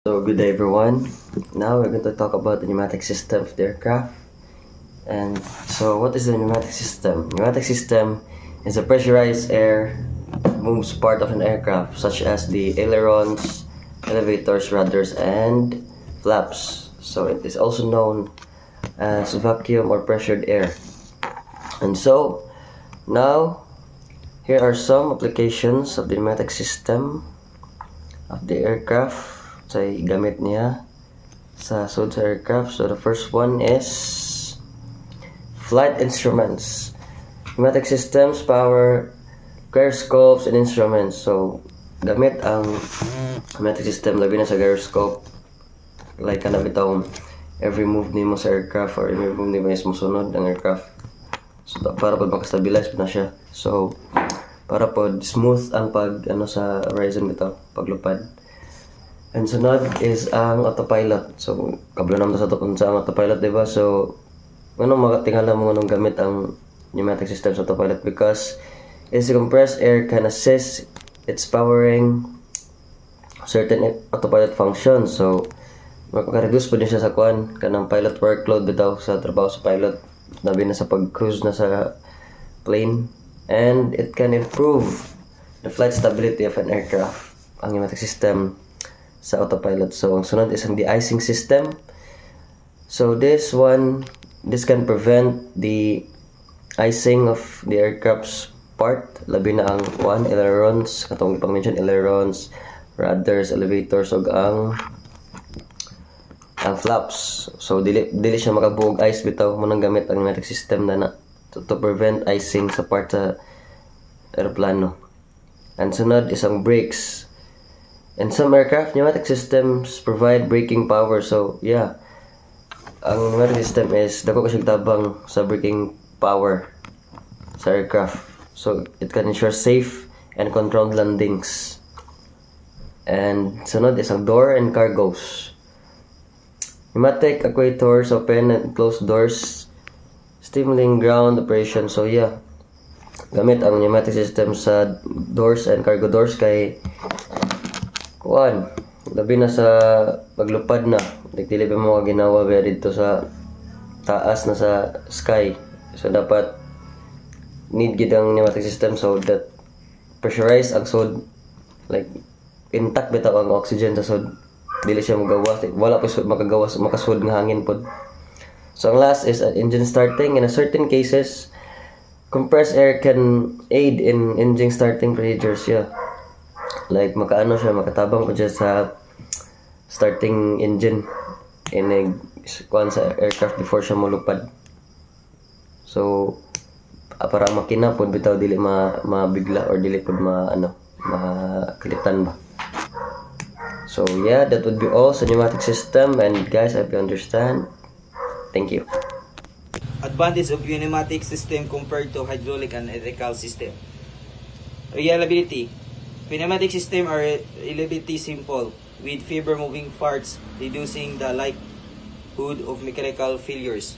So good day everyone. Now we're going to talk about the pneumatic system of the aircraft. And so what is the pneumatic system? Pneumatic system is a pressurized air that moves part of an aircraft such as the ailerons, elevators, rudders, and flaps. So it is also known as vacuum or pressured air. And so now here are some applications of the pneumatic system of the aircraft. So gamit niya sa sud sa aircraft. So the first one is flight instruments. Pneumatic systems power gyroscopes and instruments. So gamit ang pneumatic system labi na sa gyroscope. Like kana bitaw every move nimo sa aircraft or every move nimo is mosunod ang aircraft. So para pud makastabilize na siya. So para pud smooth ang pag sa horizon bitaw paglupad. And sunod is ang autopilot. So kablo naman sa ang autopilot, diba? So makatingala mo anong gamit ang pneumatic system sa autopilot, because it's compressed air can assist its powering certain autopilot functions. So makareduce po din siya sa kanang pilot workload bitaw sa trabaho sa pilot, labi na sa pag-cruise na sa plane. And it can improve the flight stability of an aircraft, ang pneumatic system sa autopilot. So ang sunod is ang de-icing system. So this can prevent the icing of the aircraft's part, labi na ang ailerons, katong ipang-mention, ailerons, rudders, elevators, ug ang flaps. So dili siya makabuog ice bitaw mo nang gamit ang pneumatic system na to prevent icing sa part sa aeroplano. And sunod is ang brakes. In some aircraft, pneumatic systems provide braking power. So yeah, ang pneumatic system is dako kasi tabang sa braking power sa aircraft. So it can ensure safe and controlled landings. And sunod is ang door and cargos. Pneumatic actuators open and close doors, stimulating ground operation. So yeah, gamit ang pneumatic system sa doors and cargo doors kay labi na sa paglupad na, dili pa mo ginawa dito sa taas na sa sky. So dapat need gid ang pneumatic system so that pressurized ang sud, like intact bitaw ang oxygen sa sud, dili siya magawas, wala pa sud makasud nga hangin pod. So ang last is engine starting. In a certain cases, compressed air can aid in engine starting procedures. Yeah, like makatabang po siya sa starting engine in sa aircraft before siya mulupad. So para makina po bitaw dili mabigla or dili po makalitan ba. So yeah, that would be all sa pneumatic system. And guys, I hope you understand. Thank you. Advantage of pneumatic system compared to hydraulic and electrical system. Reliability. Pneumatic system are relatively simple, with fewer moving parts, reducing the likelihood of mechanical failures.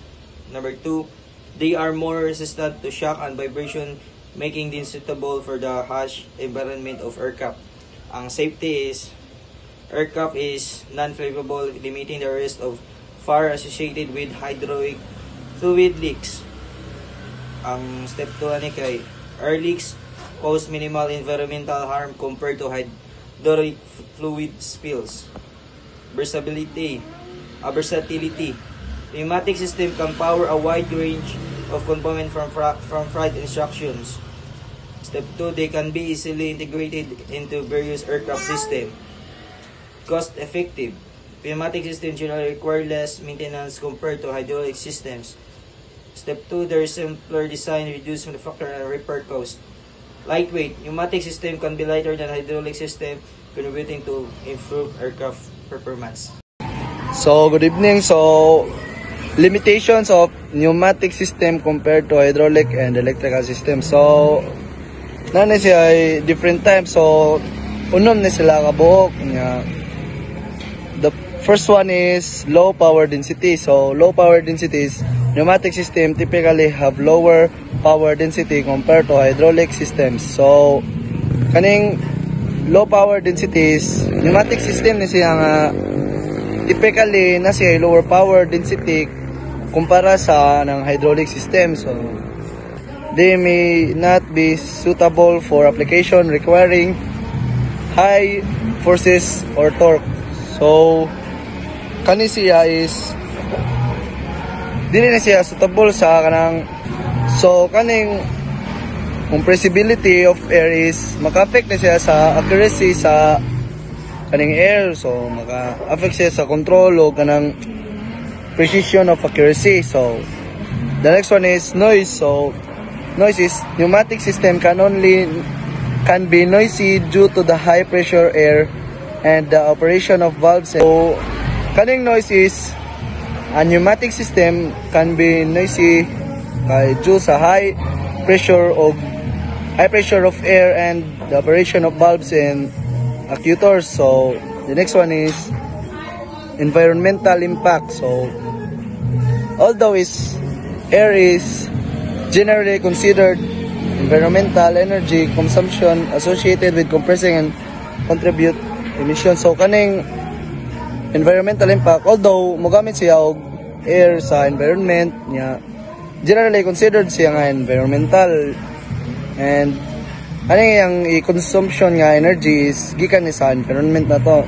Number 2, they are more resistant to shock and vibration, making them suitable for the harsh environment of aircraft. Ang safety is, aircraft is non-flammable, limiting the risk of fire associated with hydraulic fluid leaks. Ang step 2 ni kay air leaks cause minimal environmental harm compared to hydraulic fluid spills. Versatility. Pneumatic system can power a wide range of components from flight instructions. Step 2, they can be easily integrated into various aircraft systems. Cost effective. Pneumatic systems generally require less maintenance compared to hydraulic systems. Step 2, their simpler design reduce manufacturing and repair cost. Lightweight. Pneumatic system can be lighter than hydraulic system, contributing to improved aircraft performance. So, good evening. So, limitations of pneumatic system compared to hydraulic and electrical system. So, na siya ay different types. So, unom na sila kabuok. The first one is low power density. So, low power densities, pneumatic system typically have lower power density compared to hydraulic systems. So, kaning low power densities, pneumatic system ni siya nga typically na siya lower power density kumpara sa ng hydraulic system. So they may not be suitable for application requiring high forces or torque. So kani siya is dili na siya suitable sa kanang, so kaning compressibility of air is maka-affect na siya sa accuracy sa kaning air. So maka-affect siya sa control o kanang precision of accuracy. So the next one is noise. So noise is pneumatic system can be noisy due to the high pressure air and the operation of valves. So kaning noise is a pneumatic system can be noisy due sa high pressure of air and the operation of valves and actuators. So the next one is environmental impact. So although air is generally considered environmental, energy consumption associated with compressing and contribute emissions. So kaning environmental impact, although mogamit siya og air sa environment niya, generally considered siya nga environmental, and kaning yang i-consumption nga energy is gikan ni sa environment na to.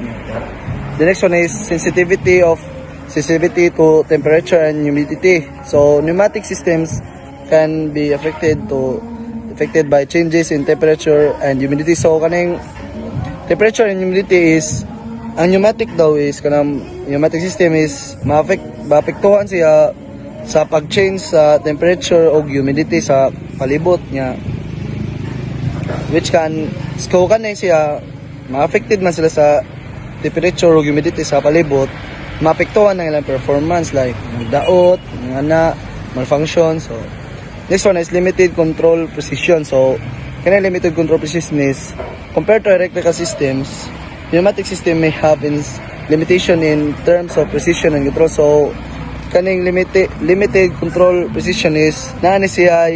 The next one is sensitivity to temperature and humidity. So pneumatic systems can be affected by changes in temperature and humidity. So kaning temperature and humidity is, ang pneumatic daw is kanang pneumatic system is maapektuhan siya sa pag-change sa temperature o humidity sa palibot niya, which can siya ma-affected man sila sa temperature o humidity sa palibot, maapektuhan ng ilang performance like daot, malfunction. So next one is limited control precision. So kanang limited control precision is compared to electrical systems, pneumatic system may have limitation in terms of precision and control. So kaning limited control precision is naani siya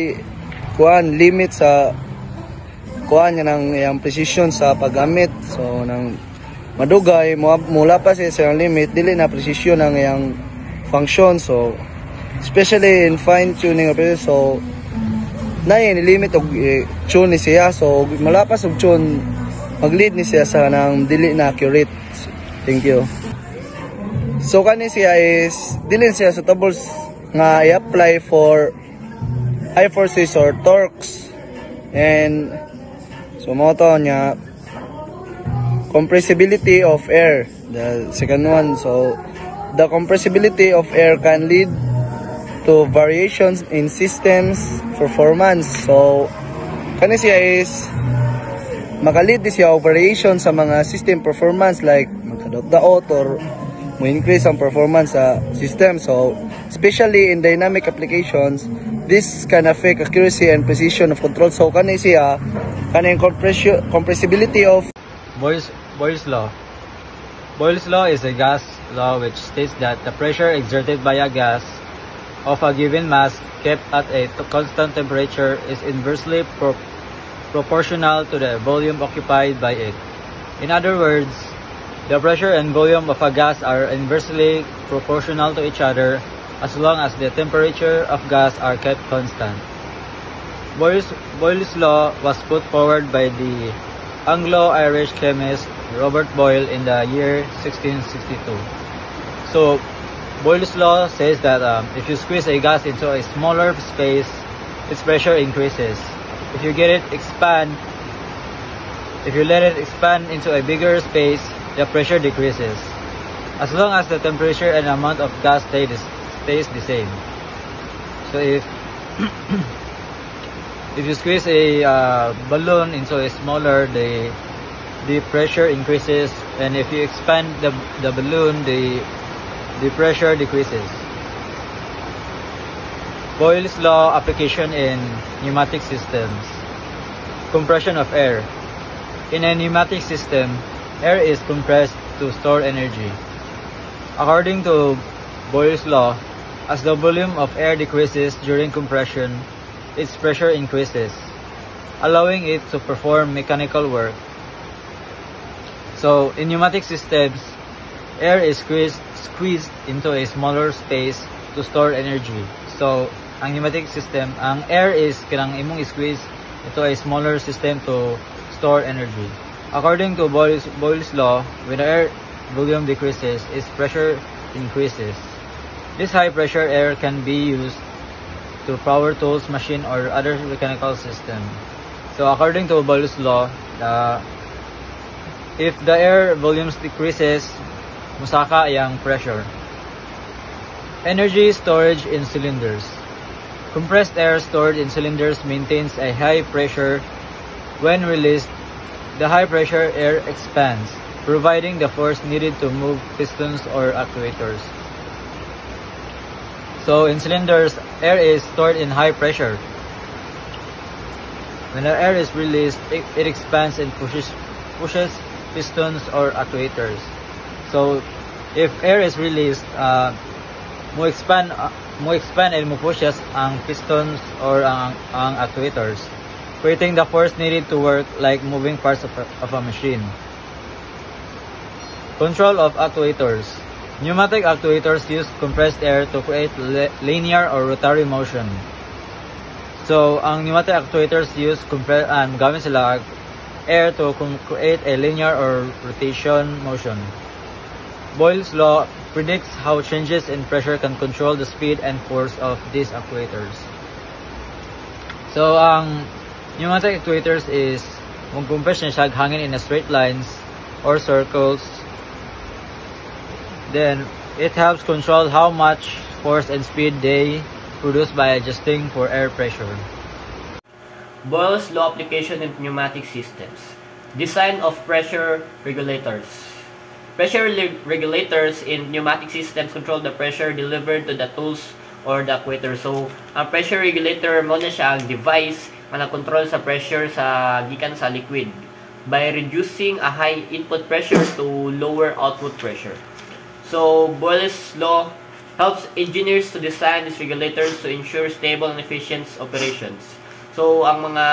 limit sa yang precision sa paggamit. So nang madugay mula pa siya sa limit, dili na precision ang yang function. So especially in fine tuning operation, so na limit og tune ni siya. So malapas og tune, mag-lead ni siya sa nang dili na accurate. Thank you. So kani siya is dili siya suitable nga i-apply for high forces or torques. And so mo to nya compressibility of air, the second one. So the compressibility of air can lead to variations in systems performance. So kani siya is makalid siya og variation sa mga system performance, like magkadaot or mo increase ang performance sa system. So especially in dynamic applications, this can affect accuracy and precision of control. So kani siya kaning compressibility of Boyle's law. Boyle's law is a gas law which states that the pressure exerted by a gas of a given mass kept at a constant temperature is inversely proportional to the volume occupied by it. In other words, the pressure and volume of a gas are inversely proportional to each other as long as the temperature of gas are kept constant. Boyle's law was put forward by the Anglo-Irish chemist Robert Boyle in the year 1662. So Boyle's law says that if you squeeze a gas into a smaller space, its pressure increases. If you let it expand into a bigger space, the pressure decreases, as long as the temperature and amount of gas stays the same. So if you squeeze a balloon into a smaller, the pressure increases, and if you expand the balloon, the pressure decreases. Boyle's law application in pneumatic systems. Compression of air. In a pneumatic system, air is compressed to store energy. According to Boyle's law, as the volume of air decreases during compression, its pressure increases, allowing it to perform mechanical work. So in pneumatic systems, air is squeezed into a smaller space to store energy. So, ang pneumatic system, ang air is kanang imong squeeze into a smaller system to store energy. According to Boyle's law, when the air volume decreases, its pressure increases. This high pressure air can be used to power tools, machine, or other mechanical system. So according to Boyle's law, if the air volumes decreases, musaka yung pressure. Energy storage in cylinders. Compressed air stored in cylinders maintains a high pressure. When released, the high pressure air expands, providing the force needed to move pistons or actuators. So in cylinders, air is stored in high pressure. When the air is released, it expands and pushes pistons or actuators. So if air is released, mo expand and mo pushes ang pistons or ang actuators, creating the force needed to work like moving parts of a machine. Control of actuators. Pneumatic actuators use compressed air to create linear or rotary motion. So, ang pneumatic actuators use gamit sila air to create a linear or rotation motion. Boyle's law predicts how changes in pressure can control the speed and force of these actuators. So, ang pneumatic actuators is mag-compress niya siya hangin in a straight lines or circles. Then, it helps control how much force and speed they produce by adjusting for air pressure. Boyle's law application in pneumatic systems. Design of pressure regulators. Pressure regulators in pneumatic systems control the pressure delivered to the tools or the actuator. So, ang pressure regulator mo na siya ang device na control sa pressure sa gikan sa liquid by reducing a high input pressure to lower output pressure. So, Boyle's law helps engineers to design these regulators to ensure stable and efficient operations. So, ang mga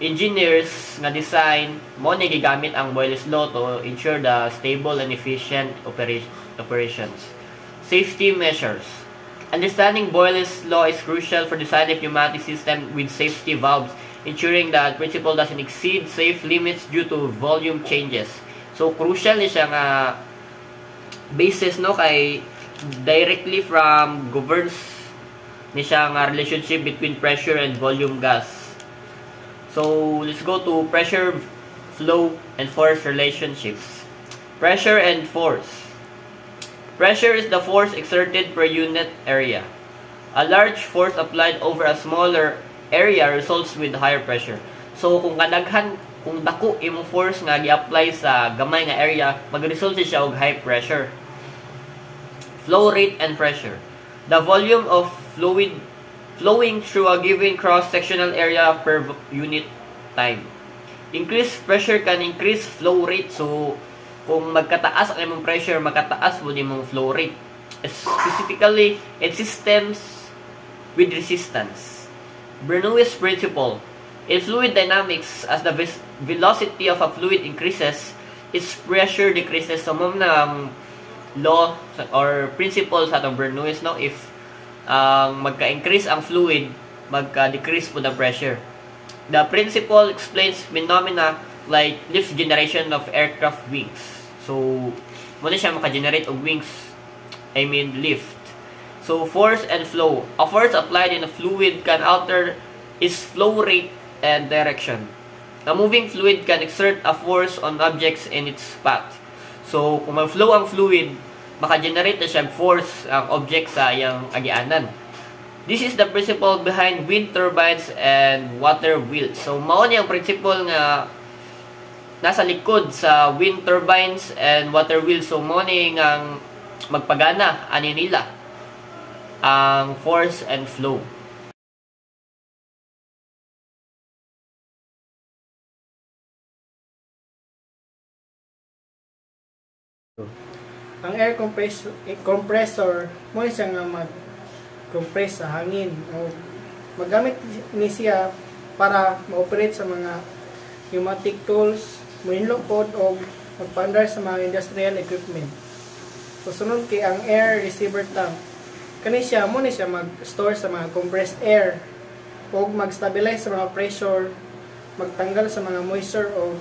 engineers nga design mo ni gigamit ang Boyle's law to ensure the stable and efficient operations. Safety measures. Understanding Boyle's law is crucial for designing a pneumatic system with safety valves, ensuring that principle doesn't exceed safe limits due to volume changes. So, crucial ni siya nga basis no kay directly from governs ni siya nga relationship between pressure and volume gas. So, let's go to pressure, flow, and force relationships. Pressure and force. Pressure is the force exerted per unit area. A large force applied over a smaller area results with higher pressure. So, kung dako imong force nga gi-apply sa gamay nga area, mag-result siya og high pressure. Flow rate and pressure. The volume of fluid flowing through a given cross-sectional area per unit time. Increased pressure can increase flow rate. So, kung magkataas ang imong pressure, magkataas mo imong flow rate. Specifically, in systems with resistance. Bernoulli's principle. In fluid dynamics, as the velocity of a fluid increases, its pressure decreases. So, mom na ang law or principle sa atong Bernoulli's, no? If magka-increase ang fluid, magka-decrease po the pressure. The principle explains phenomena like lift generation of aircraft wings. So, muna siya maka-generate og wings, I mean lift. So, force and flow. A force applied in a fluid can alter its flow rate and direction. A moving fluid can exert a force on objects in its path. So, kung mag-flow ang fluid, maka-generate na siya force ang object sa iyang agianan. This is the principle behind wind turbines and water wheels. So, mao ni ang principle nga nasa likod sa wind turbines and water wheels. So, mao ni ang magpagana ani nila ang force and flow. Ang air compressor mo siya nga mag-compress sa hangin o magamit ni siya para ma-operate sa mga pneumatic tools, mahinlokod o magpaandar sa mga industrial equipment. So sunod kay ang air receiver tank. Kani siya mo ni siya mag-store sa mga compressed air o mag-stabilize sa mga pressure, magtanggal sa mga moisture o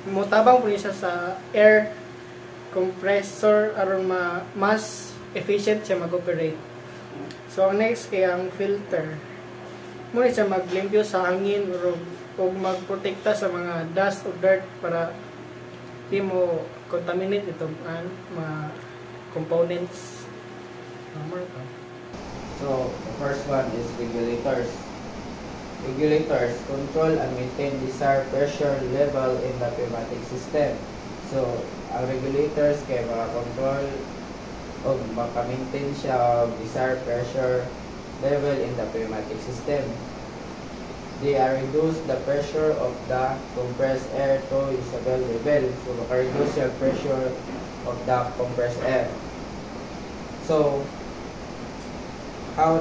mutabang po niya sa air compressor aron mas efficient siya mag-operate. So ang next kay ang filter. Muna siya maglimpyo sa hangin o magprotekta sa mga dust o dirt para di mo contaminate itong mga components. So the first one is regulators. Regulators control and maintain desired pressure level in the pneumatic system. So ang regulators kay maka-control o maka-maintain siya of desired pressure level in the pneumatic system. They are reduce the pressure of the compressed air to usable level. So maka-reduce yung pressure of the compressed air. So how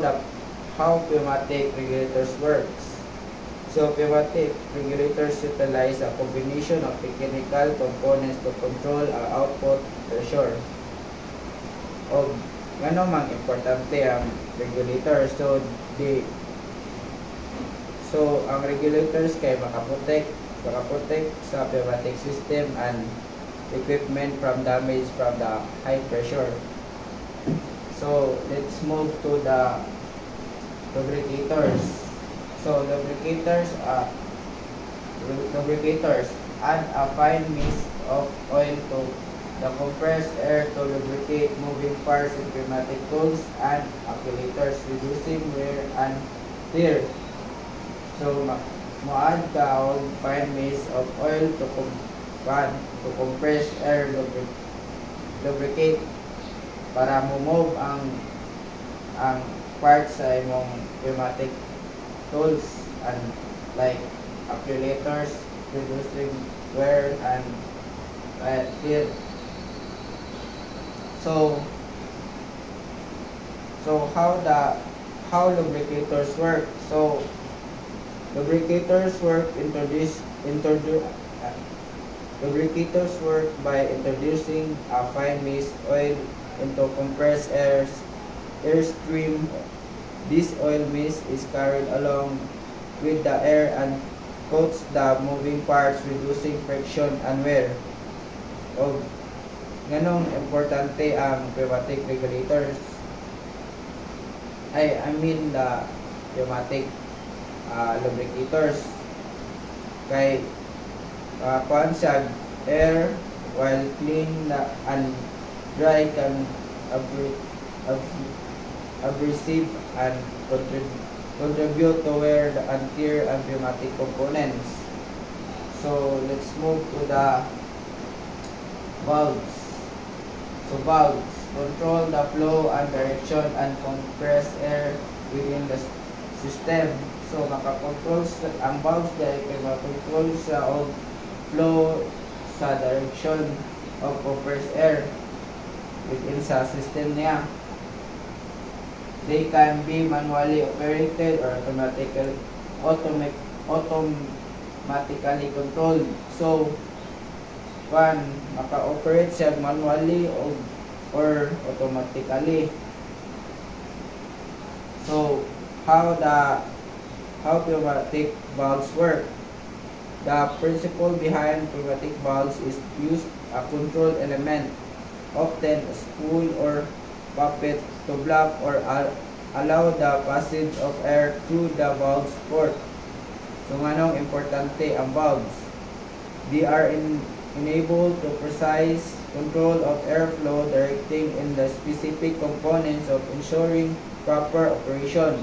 pneumatic regulators works? So pneumatic regulators utilize a combination of mechanical components to control ang output pressure. O ngano mang importante ang regulator. So ang regulators kay makaprotect sa pneumatic system and equipment from damage from the high pressure. So let's move to the lubricators. So lubricators add a fine mist of oil to the compressed air to lubricate moving parts in pneumatic tools and actuators, reducing wear and tear. So mo-add ka og fine mist of oil to compress air lubricate para mo-move ang parts sa imong pneumatic tools and like actuators, reducing wear and tear. So how lubricators work? So lubricators work by introducing a fine mist oil into compressed airstream. This oil mist is carried along with the air and coats the moving parts, reducing friction and wear. O ganong importante ang pneumatic regulators. I mean the pneumatic lubricators. Kay kuan siya air while clean and dry can abrasive and contribute to wear and tear and pneumatic components. So let's move to the valves. So valves control the flow and direction and compress air within the system. So makakontrol ang valves dahil kay makakontrol siya og flow sa direction of compressed air within sa system niya. They can be manually operated or automatically controlled. So maka-operate siya manually or automatically. So how pneumatic valves work? The principle behind pneumatic valves is use a control element, often a spool or puppet, to block or allow the passage of air through the valve's port. So nganong importante ang valves? They are enabled to precise control of airflow, directing in the specific components of ensuring proper operation.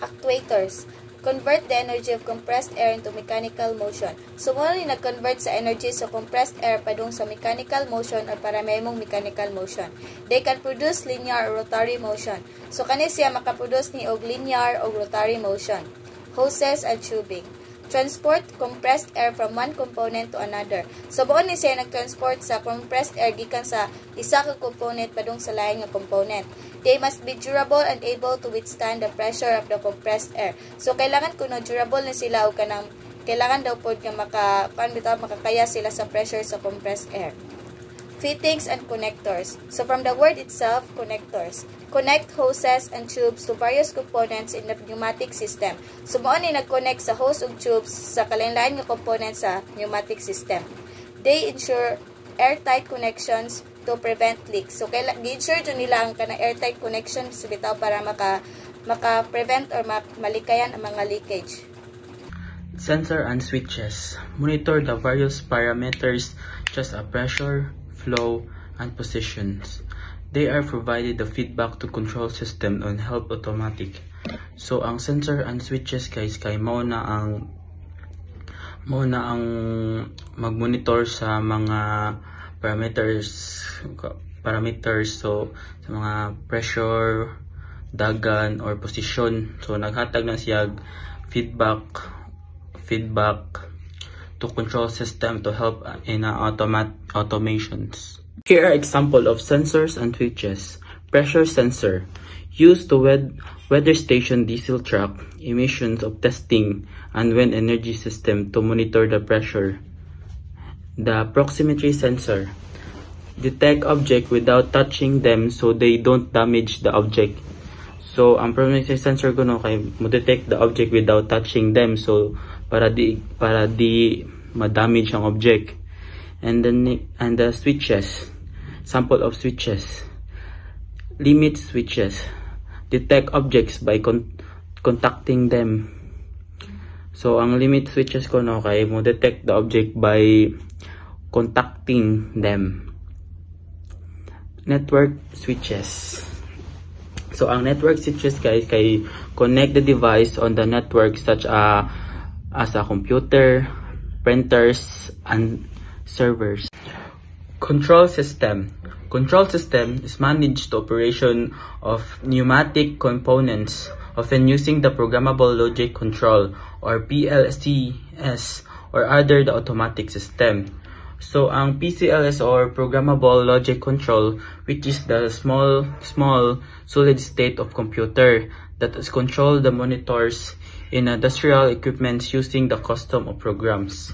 Actuators convert the energy of compressed air into mechanical motion. So, muna ni nag-convert sa energy sa compressed air padung sa mechanical motion or para may mong mechanical motion. They can produce linear or rotary motion. So, kani siya makaproduce ni og linear o rotary motion. Hoses and tubing. Transport compressed air from one component to another. So, buon ni siya nag-transport sa compressed air gikan sa isa ka component padung sa lain nga component. They must be durable and able to withstand the pressure of the compressed air. So, kailangan kuno durable na sila o kanang kailangan daw po nga makakaya sila sa pressure sa compressed air. Fittings and connectors. So from the word itself, connectors. Connect hoses and tubes to various components in the pneumatic system. So mo ni nag-connect sa hose ug tubes sa kalain-lain nga components sa pneumatic system. They ensure airtight connections to prevent leaks. So gi-ensure jud nila ang kana airtight connections bitaw para maka-prevent or malikayan ang mga leakage. Sensor and switches monitor the various parameters such as pressure, flow, and positions. They are provided the feedback to control system on help automatic. So ang sensor and switches guys kay mao na ang mag-monitor sa mga parameters so sa mga pressure, dagan or position. So naghatag na siya feedback to control system to help in automations. Here are example of sensors and switches. Pressure sensor used to weather station diesel truck emissions of testing and wind energy system to monitor the pressure. The proximity sensor detect object without touching them so they don't damage the object. So ang proximity sensor ko no kay mo detect the object without touching them so para di ma-damage ang object. And the switches, sample of switches. Limit switches detect objects by contacting them. So ang limit switches ko no kay mo detect the object by contacting them. Network switches. So ang network switches guys kay connect the device on the network such as a computer, printers, and servers. Control system. Control system is managed the operation of pneumatic components, often using the programmable logic control or PLCs or other the automatic system. So ang PCLS or programmable logic control, which is the small solid state of computer that is control the monitors in industrial equipment using the custom of programs.